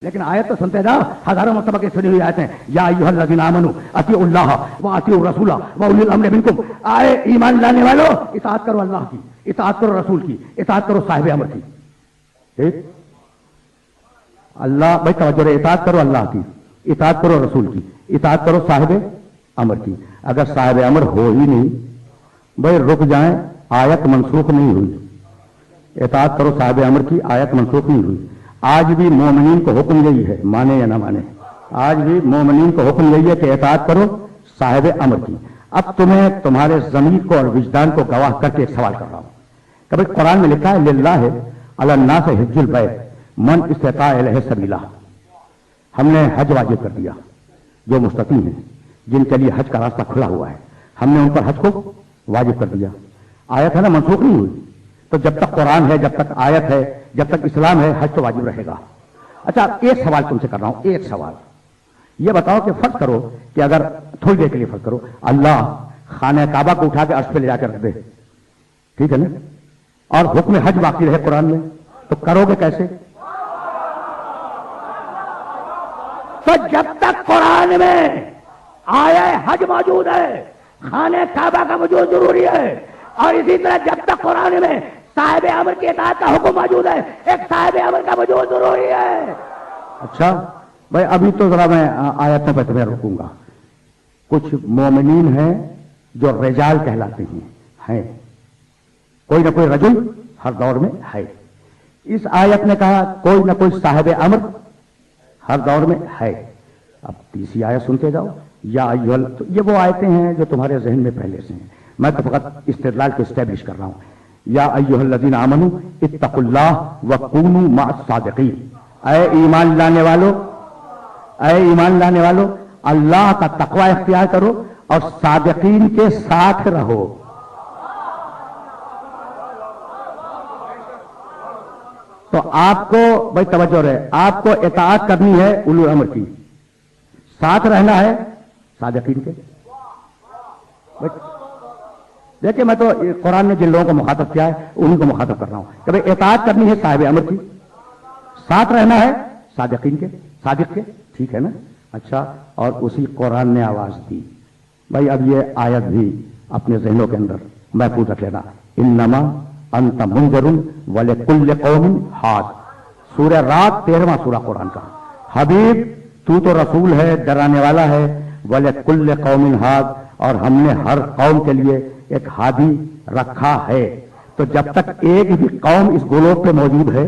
لیکن آیت تو سنتے جاؤ، ہزاروں مرتبہ کی سنی ہوئی آیتیں، یا ایھا الذین آمنوا اطیعوا اللہ واطیعوا الرسول واولی الامر منکم، آئے ایمان لانے والو اطاعت کرو اللہ کی، اطاعت کرو رسول کی، اطاعت کرو صاحب امر کی. ٹھیک؟ اللہ بھائی توجہ رہے، اطاعت کرو اللہ کی، اطاعت کرو رسول کی، اطاعت کرو صاحب امر کی. اگر صاحب امر ہو ہی نہیں بھائی رک جائیں، آیت منسوخ نہیں ہوئی. اطاعت کرو صاحب امر کی، آیت منسوخ نہیں ہوئی. آج بھی مومنین کو حکم یہی ہے، مانے یا نہ مانے، آج بھی مومنین کو حکم یہی ہے کہ اطاعت کرو صاحب امر کی. اب تمہیں تمہارے ضمیر کو اور وجدان کو گواہ کر کے ایک سوال کر رہا ہوں. کبھی قرآن میں لکھا ہے للہ علی الناس حج البیت من استطاع الیہ سبیلا. ہم نے حج واجب کر دیا، جو مستطیع ہیں جن کے لیے حج کا راستہ کھلا ہوا ہے، ہم نے ان پر حج کو واجب کر دیا. آیت ہے نا، منسوخ نہیں ہوئی. تو جب تک قرآن ہے، جب تک آیت ہے، جب تک اسلام ہے، حج تو واجب رہے گا. اچھا ایک سوال تم سے کر رہا ہوں، ایک سوال یہ بتاؤ کہ فرض کرو کہ اگر تھوڑی دیر کے لیے فرض کرو اللہ خانہ کعبہ کو اٹھا کے عرش پہ لے جا کے رکھ دے، ٹھیک ہے نا، اور حکم حج باقی رہے قرآن میں، تو کرو گے کیسے؟ تو جب تک قرآن میں آیا حج موجود ہے، خانہ کعبہ کا وجود ضروری ہے. اور اسی طرح جب تک قرآن میں صاحب امر کی اطاعت کا حکم موجود ہے، ایک صاحب امر کا وجود ضروری ہے. اچھا بھائی ابھی تو ذرا میں آیتوں پہ تمہیں رکوں گا. کچھ مومنین ہیں جو رجال کہلاتے ہیں، کوئی نہ کوئی رجل ہر دور میں ہے. اس آیت نے کہا کوئی نہ کوئی صاحب امر ہر دور میں ہے. اب تیسری آیت سنتے جاؤ، یا یہ وہ آیتیں ہیں جو تمہارے ذہن میں پہلے سے ہیں، میں تو فقط استدلال کو اسٹیبلش کر رہا ہوں. یا ایھا الذین آمنوا اتقوا اللہ وکونوا مع الصادقین. اے ایمان لانے والو، اے ایمان لانے والو، اللہ کا تقوی اختیار کرو اور صادقین کے ساتھ رہو. تو آپ کو بھائی توجہ رہے، آپ کو اطاعت کرنی ہے اولو الامر کی، ساتھ رہنا ہے صادقین کے. دیکھیں میں تو قرآن نے جن لوگوں کو مخاطب کیا ہے انہیں کو مخاطب کر رہا ہوں کہ بھائی اطاعت کرنی ہے صاحب امر کی، ساتھ رہنا ہے صادقین کے، صادق کے، ٹھیک ہے نا. اچھا اور اسی قرآن نے آواز دی. بھائی اب یہ آیت بھی اپنے ذہنوں کے اندر محفوظ رکھ لینا. انما انت منذر ولکل قوم ہاد. سورہ رات 13واں سورہ قرآن کا. حبیب تو تو رسول ہے، ڈرانے والا ہے، ولکل قوم ہاد، اور ہم نے ہر قوم کے لیے ایک ہادی رکھا ہے. تو جب تک ایک بھی قوم اس گلوب پہ موجود ہے،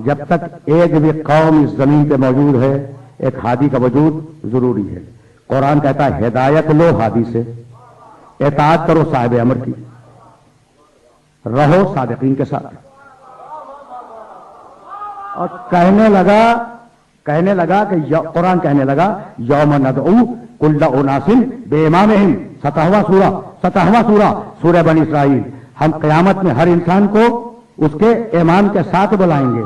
جب تک ایک بھی قوم اس زمین پہ موجود ہے، ایک ہادی کا وجود ضروری ہے. قرآن کہتا ہے ہدایت لو ہادی سے، اطاعت کرو صاحب امر کی، رہو صادقین کے ساتھ. اور کہنے لگا کہ قرآن کہنے لگا یوم ندعو کل اناس بامامہم. 17واں سورہ سورہ بنی اسرائیل. ہم قیامت میں ہر انسان کو اس کے امام کے ساتھ بلائیں گے.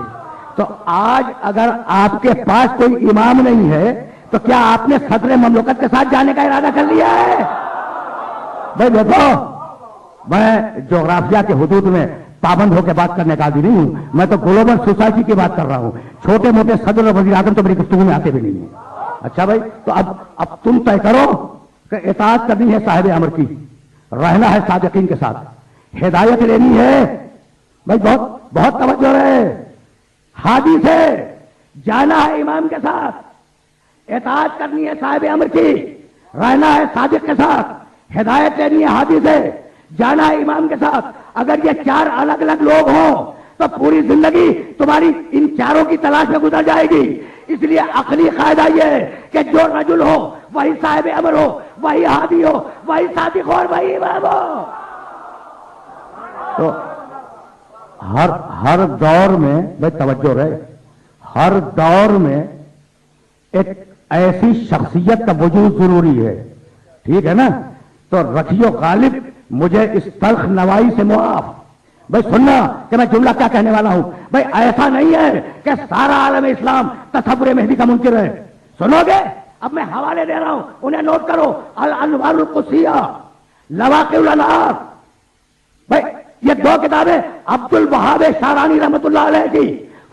تو آج اگر آپ کے پاس کوئی امام نہیں ہے تو کیا آپ نے صدر مملکت کے ساتھ جانے کا ارادہ کر لیا ہے؟ بھائی دیکھو میں جغرافیہ کے حدود میں پابند ہو کے بات کرنے کا عادی نہیں ہوں، میں تو گلوبل سوسائٹی کی بات کر رہا ہوں. چھوٹے موٹے صدر اور وزیر اعظم تو میری گفتگو میں آتے بھی نہیں ہیں. اچھا بھائی تو اب تم طے کرو کہ اطاعت کرنی ہے صاحب امر کی، رہنا ہے صادقین کے ساتھ، ہدایت لینی ہے. بھائی بہت توجہ رہے، ہادی سے جانا ہے امام کے ساتھ، اطاعت کرنی ہے صاحب امر کی، رہنا ہے صادق کے ساتھ، ہدایت لینی ہے ہادی سے، جانا ہے امام کے ساتھ. اگر یہ چار الگ الگ لوگ ہوں تو پوری زندگی تمہاری ان چاروں کی تلاش میں گزر جائے گی. اس لیے عقلی قاعدہ یہ ہے کہ جو رجل ہو وہی صاحب امر ہو، وہی ہادی ہو، وہی صادق ہو اور وہی امام ہو. تو ہر دور میں بھائی توجہ رہے، ہر دور میں ایک ایسی شخصیت کا وجود ضروری ہے، ٹھیک ہے نا. تو رکھیو غالب مجھے اس تلخ نوائی سے معاف. بھائی سننا کہ میں جملہ کیا کہنے والا ہوں. بھائی ایسا نہیں ہے کہ سارا عالم اسلام تصور مہدی کا منکر ہے. سنو گے؟ اب میں حوالے دے رہا ہوں، انہیں نوٹ کرو. الانوار القدسیہ، لواقع الانوار. بھائی یہ دو کتابیں عبد الوہاب شارانی رحمۃ اللہ علیہ کی،